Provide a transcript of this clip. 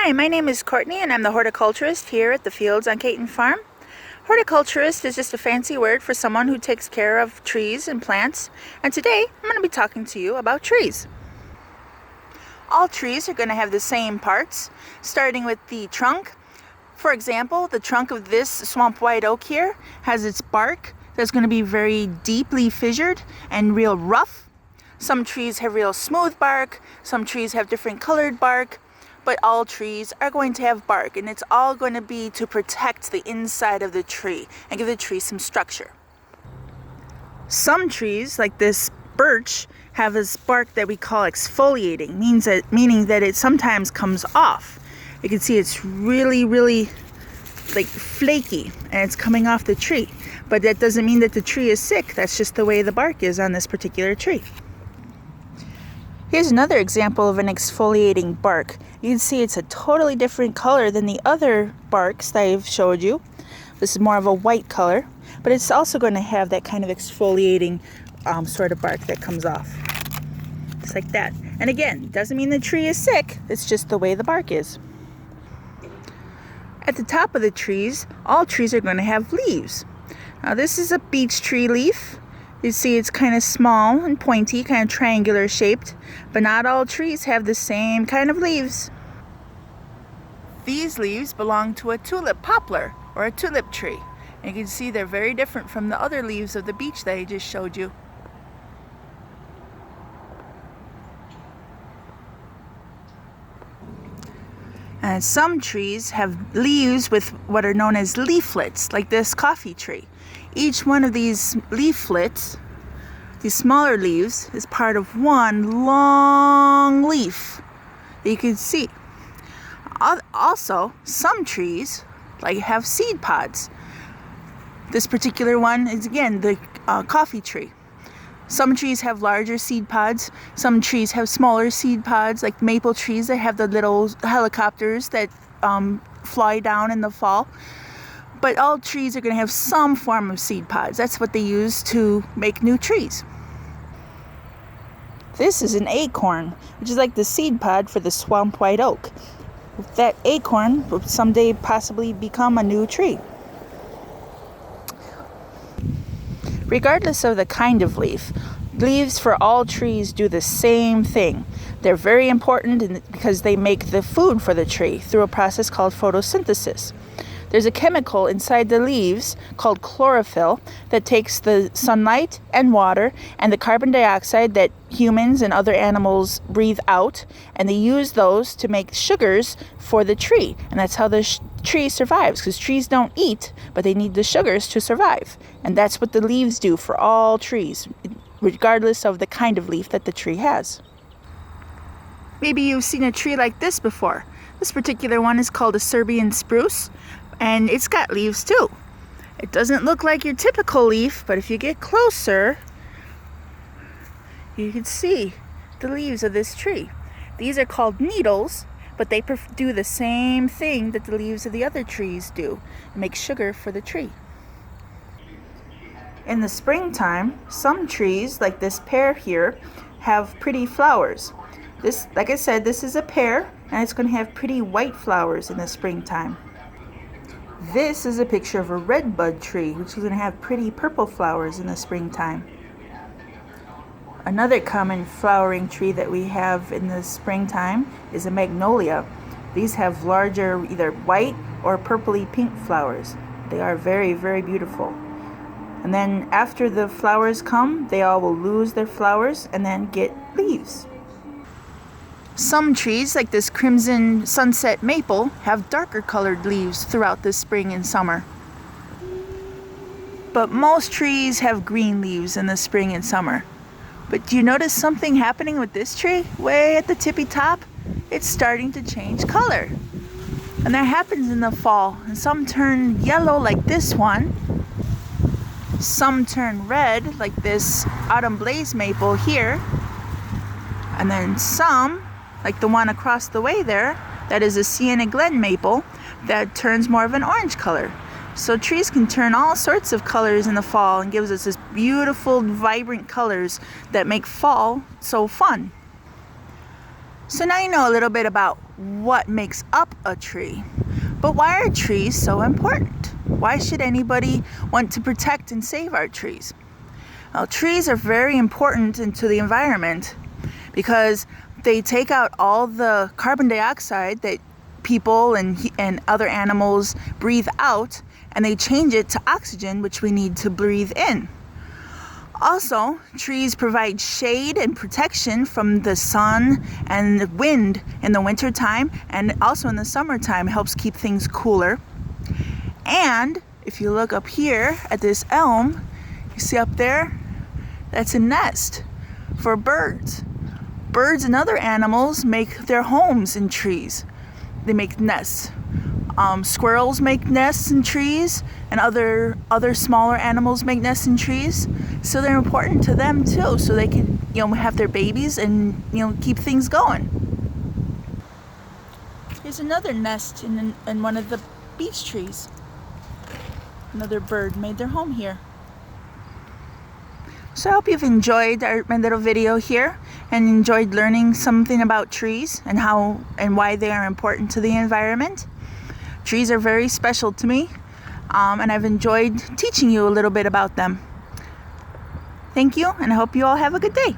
Hi, my name is Courtney and I'm the horticulturist here at the Fields on Caton Farm. Horticulturist is just a fancy word for someone who takes care of trees and plants, and today I'm going to be talking to you about trees. All trees are going to have the same parts, starting with the trunk. For example, the trunk of this swamp white oak here has its bark that's going to be very deeply fissured and real rough. Some trees have real smooth bark, some trees have different colored bark. But all trees are going to have bark, and it's all going to be to protect the inside of the tree and give the tree some structure. Some trees, like this birch, have this bark that we call exfoliating, meaning that it sometimes comes off. You can see it's really like flaky and it's coming off the tree. But that doesn't mean that the tree is sick. That's just the way the bark is on this particular tree. Here's another example of an exfoliating bark. You can see it's a totally different color than the other barks that I've showed you. This is more of a white color, but it's also going to have that kind of exfoliating sort of bark that comes off. Just like that. And again, it doesn't mean the tree is sick, it's just the way the bark is. At the top of the trees, all trees are going to have leaves. Now this is a beech tree leaf. You see it's kind of small and pointy, kind of triangular shaped, but not all trees have the same kind of leaves. These leaves belong to a tulip poplar or a tulip tree. And you can see they're very different from the other leaves of the beech that I just showed you. And some trees have leaves with what are known as leaflets, like this coffee tree. Each one of these leaflets, these smaller leaves, is part of one long leaf that you can see. Also, some trees have seed pods. This particular one is, again, the coffee tree. Some trees have larger seed pods. Some trees have smaller seed pods, like maple trees that have the little helicopters that fly down in the fall. But all trees are going to have some form of seed pods. That's what they use to make new trees. This is an acorn, which is like the seed pod for the swamp white oak. That acorn will someday possibly become a new tree. Regardless of the kind of leaf, leaves for all trees do the same thing. They're very important because they make the food for the tree through a process called photosynthesis. There's a chemical inside the leaves called chlorophyll that takes the sunlight and water and the carbon dioxide that humans and other animals breathe out, and they use those to make sugars for the tree. And that's how the tree survives, because trees don't eat, but they need the sugars to survive. And that's what the leaves do for all trees, regardless of the kind of leaf that the tree has. Maybe you've seen a tree like this before. This particular one is called a Serbian spruce, and it's got leaves too. It doesn't look like your typical leaf, but if you get closer, you can see the leaves of this tree. These are called needles, but they do the same thing that the leaves of the other trees do, make sugar for the tree. In the springtime, some trees, like this pear here, have pretty flowers. This, like I said, this is a pear, and it's going to have pretty white flowers in the springtime. This is a picture of a redbud tree, which is going to have pretty purple flowers in the springtime. Another common flowering tree that we have in the springtime is a magnolia. These have larger either white or purpley pink flowers. They are very beautiful. And then after the flowers come, they all will lose their flowers and then get leaves. Some trees, like this crimson sunset maple, have darker colored leaves throughout the spring and summer. But most trees have green leaves in the spring and summer. But do you notice something happening with this tree? Way at the tippy top, it's starting to change color. And that happens in the fall. And some turn yellow like this one. Some turn red like this autumn blaze maple here. And then some, like the one across the way there, that is a Sienna Glen maple, that turns more of an orange color. So trees can turn all sorts of colors in the fall and gives us this beautiful, vibrant colors that make fall so fun. So now you know a little bit about what makes up a tree. But why are trees so important? Why should anybody want to protect and save our trees? Well, trees are very important into the environment because they take out all the carbon dioxide that people and other animals breathe out, and they change it to oxygen, which we need to breathe in. Also, trees provide shade and protection from the sun and the wind in the wintertime, and also in the summertime helps keep things cooler. And if you look up here at this elm, you see up there, that's a nest for birds. Birds and other animals make their homes in trees. They make nests. Squirrels make nests in trees, and other smaller animals make nests in trees. So they're important to them too, so they can have their babies and keep things going. Here's another nest in one of the beech trees. Another bird made their home here. So I hope you've enjoyed my little video here and enjoyed learning something about trees and how and why they are important to the environment. Trees are very special to me, and I've enjoyed teaching you a little bit about them. Thank you, and I hope you all have a good day.